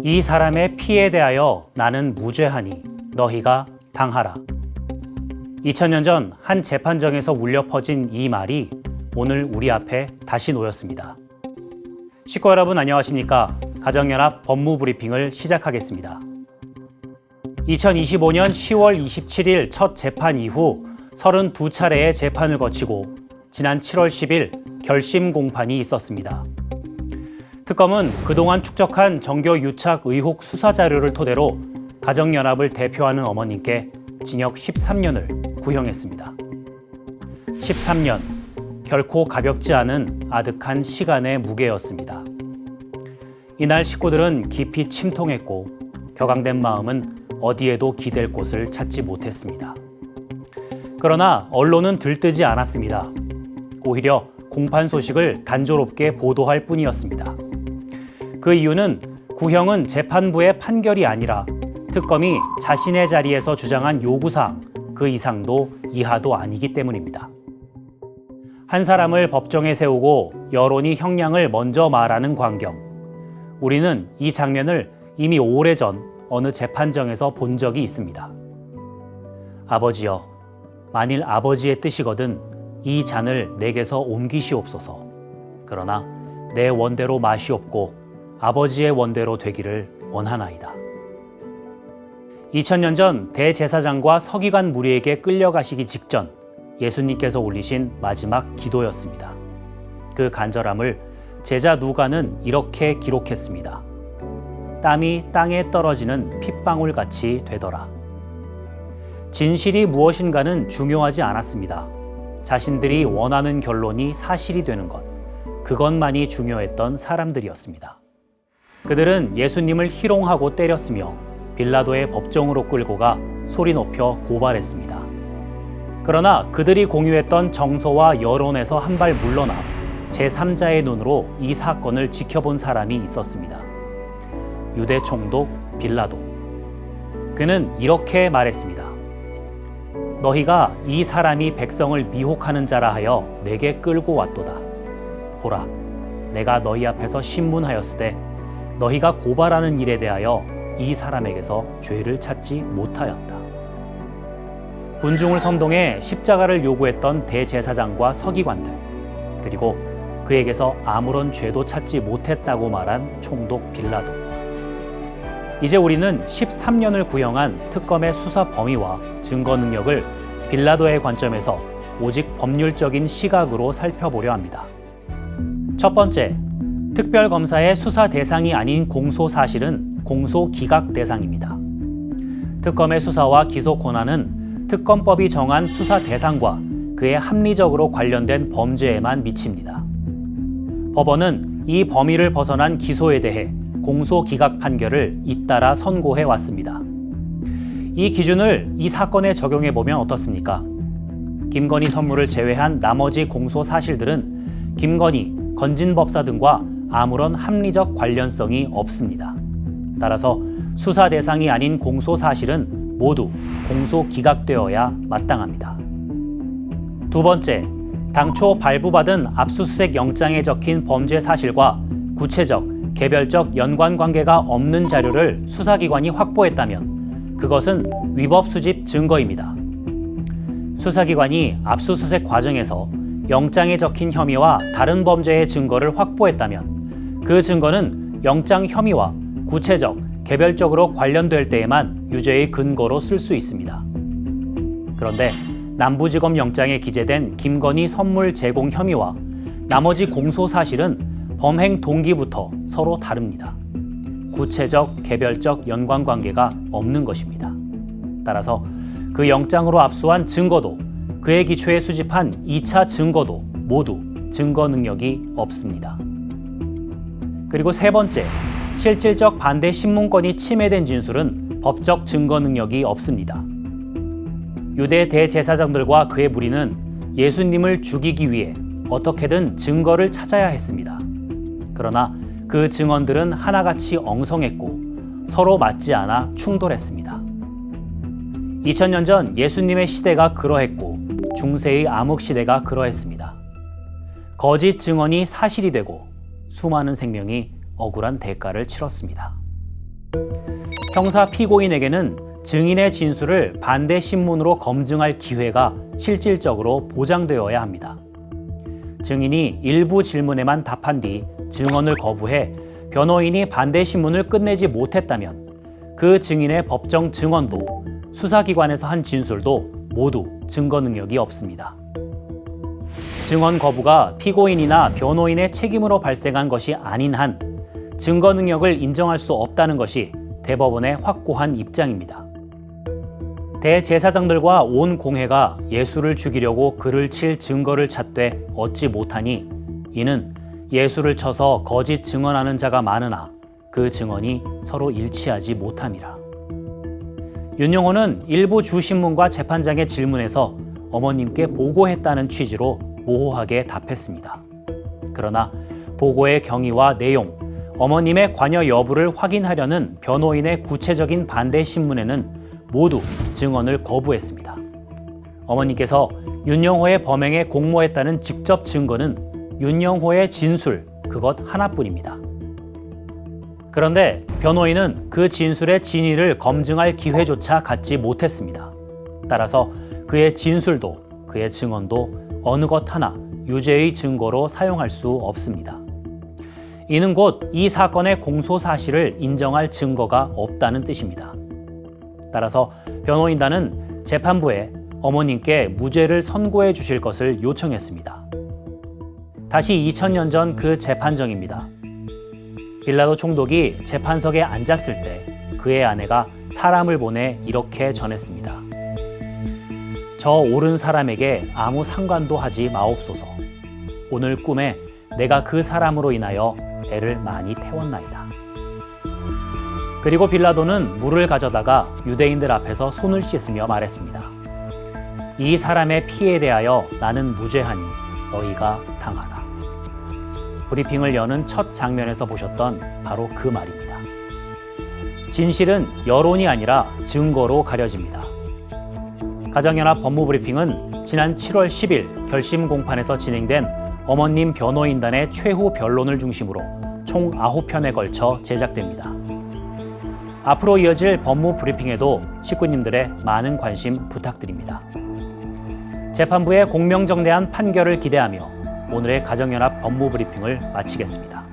이 사람의 피에 대하여 나는 무죄하니 너희가 당하라. 2000년 전 한 재판정에서 울려 퍼진 이 말이 오늘 우리 앞에 다시 놓였습니다. 식구 여러분 안녕하십니까? 가정연합 법무브리핑을 시작하겠습니다. 2025년 10월 27일 첫 재판 이후 32차례의 재판을 거치고 지난 7월 10일 결심 공판이 있었습니다. 특검은 그동안 축적한 정교 유착 의혹 수사 자료를 토대로 가정연합을 대표하는 어머님께 징역 13년을 구형했습니다. 13년, 결코 가볍지 않은 아득한 시간의 무게였습니다. 이날 식구들은 깊이 침통했고 격앙된 마음은 어디에도 기댈 곳을 찾지 못했습니다. 그러나 언론은 들뜨지 않았습니다. 오히려 공판 소식을 단조롭게 보도할 뿐이었습니다. 그 이유는 구형은 재판부의 판결이 아니라 특검이 자신의 자리에서 주장한 요구사항 그 이상도 이하도 아니기 때문입니다. 한 사람을 법정에 세우고 여론이 형량을 먼저 말하는 광경. 우리는 이 장면을 이미 오래전 어느 재판정에서 본 적이 있습니다. 아버지여, 만일 아버지의 뜻이거든 이 잔을 내게서 옮기시옵소서. 그러나 내 원대로 마시옵고 아버지의 원대로 되기를 원하나이다. 2000년 전 대제사장과 서기관 무리에게 끌려가시기 직전 예수님께서 올리신 마지막 기도였습니다. 그 간절함을 제자 누가는 이렇게 기록했습니다. 땀이 땅에 떨어지는 핏방울같이 되더라. 진실이 무엇인가는 중요하지 않았습니다. 자신들이 원하는 결론이 사실이 되는 것, 그것만이 중요했던 사람들이었습니다. 그들은 예수님을 희롱하고 때렸으며 빌라도의 법정으로 끌고 가 소리 높여 고발했습니다. 그러나 그들이 공유했던 정서와 여론에서 한 발 물러나 제3자의 눈으로 이 사건을 지켜본 사람이 있었습니다. 유대 총독 빌라도. 그는 이렇게 말했습니다. 너희가 이 사람이 백성을 미혹하는 자라 하여 내게 끌고 왔도다. 보라, 내가 너희 앞에서 신문하였으되 너희가 고발하는 일에 대하여 이 사람에게서 죄를 찾지 못하였다. 군중을 선동해 십자가를 요구했던 대제사장과 서기관들, 그리고 그에게서 아무런 죄도 찾지 못했다고 말한 총독 빌라도. 이제 우리는 13년을 구형한 특검의 수사 범위와 증거 능력을 빌라도의 관점에서 오직 법률적인 시각으로 살펴보려 합니다. 첫 번째, 특별검사의 수사 대상이 아닌 공소 사실은 공소 기각 대상입니다. 특검의 수사와 기소 권한은 특검법이 정한 수사 대상과 그에 합리적으로 관련된 범죄에만 미칩니다. 법원은 이 범위를 벗어난 기소에 대해 공소 기각 판결을 잇따라 선고해 왔습니다. 이 기준을 이 사건에 적용해 보면 어떻습니까? 김건희 선물을 제외한 나머지 공소 사실들은 김건희, 건진법사 등과 아무런 합리적 관련성이 없습니다. 따라서 수사 대상이 아닌 공소 사실은 모두 공소 기각되어야 마땅합니다. 두 번째, 당초 발부받은 압수수색 영장에 적힌 범죄 사실과 구체적, 개별적 연관관계가 없는 자료를 수사기관이 확보했다면 그것은 위법 수집 증거입니다. 수사기관이 압수수색 과정에서 영장에 적힌 혐의와 다른 범죄의 증거를 확보했다면 그 증거는 영장 혐의와 구체적, 개별적으로 관련될 때에만 유죄의 근거로 쓸 수 있습니다. 그런데 남부지검 영장에 기재된 김건희 선물 제공 혐의와 나머지 공소 사실은 범행 동기부터 서로 다릅니다. 구체적, 개별적 연관관계가 없는 것입니다. 따라서 그 영장으로 압수한 증거도 그에 기초해 수집한 2차 증거도 모두 증거 능력이 없습니다. 그리고 세 번째, 실질적 반대 신문권이 침해된 진술은 법적 증거 능력이 없습니다. 유대 대제사장들과 그의 무리는 예수님을 죽이기 위해 어떻게든 증거를 찾아야 했습니다. 그러나 그 증언들은 하나같이 엉성했고 서로 맞지 않아 충돌했습니다. 2000년 전 예수님의 시대가 그러했고 중세의 암흑 시대가 그러했습니다. 거짓 증언이 사실이 되고 수많은 생명이 억울한 대가를 치렀습니다. 형사 피고인에게는 증인의 진술을 반대 신문으로 검증할 기회가 실질적으로 보장되어야 합니다. 증인이 일부 질문에만 답한 뒤 증언을 거부해 변호인이 반대 신문을 끝내지 못했다면 그 증인의 법정 증언도 수사기관에서 한 진술도 모두 증거 능력이 없습니다. 증언 거부가 피고인이나 변호인의 책임으로 발생한 것이 아닌 한 증거 능력을 인정할 수 없다는 것이 대법원의 확고한 입장입니다. 대제사장들과 온 공회가 예수를 죽이려고 그를 칠 증거를 찾되 얻지 못하니 이는 예수를 쳐서 거짓 증언하는 자가 많으나 그 증언이 서로 일치하지 못함이라. 윤영호는 일부 주신문과 재판장의 질문에서 어머님께 보고했다는 취지로 모호하게 답했습니다. 그러나 보고의 경위와 내용, 어머님의 관여 여부를 확인하려는 변호인의 구체적인 반대 신문에는 모두 증언을 거부했습니다. 어머님께서 윤영호의 범행에 공모했다는 직접 증거는 윤영호의 진술, 그것 하나뿐입니다. 그런데 변호인은 그 진술의 진위를 검증할 기회조차 갖지 못했습니다. 따라서 그의 진술도 그의 증언도 어느 것 하나 유죄의 증거로 사용할 수 없습니다. 이는 곧 이 사건의 공소 사실을 인정할 증거가 없다는 뜻입니다. 따라서 변호인단은 재판부에 어머님께 무죄를 선고해 주실 것을 요청했습니다. 다시 2000년 전 그 재판정입니다. 빌라도 총독이 재판석에 앉았을 때 그의 아내가 사람을 보내 이렇게 전했습니다. 저 옳은 사람에게 아무 상관도 하지 마옵소서. 오늘 꿈에 내가 그 사람으로 인하여 애를 많이 태웠나이다. 그리고 빌라도는 물을 가져다가 유대인들 앞에서 손을 씻으며 말했습니다. 이 사람의 피에 대하여 나는 무죄하니 너희가 당하라. 브리핑을 여는 첫 장면에서 보셨던 바로 그 말입니다. 진실은 여론이 아니라 증거로 가려집니다. 가정연합 법무브리핑은 지난 7월 10일 결심 공판에서 진행된 어머님 변호인단의 최후 변론을 중심으로 총 9편에 걸쳐 제작됩니다. 앞으로 이어질 법무 브리핑에도 식구님들의 많은 관심 부탁드립니다. 재판부의 공명정대한 판결을 기대하며 오늘의 가정연합 법무 브리핑을 마치겠습니다.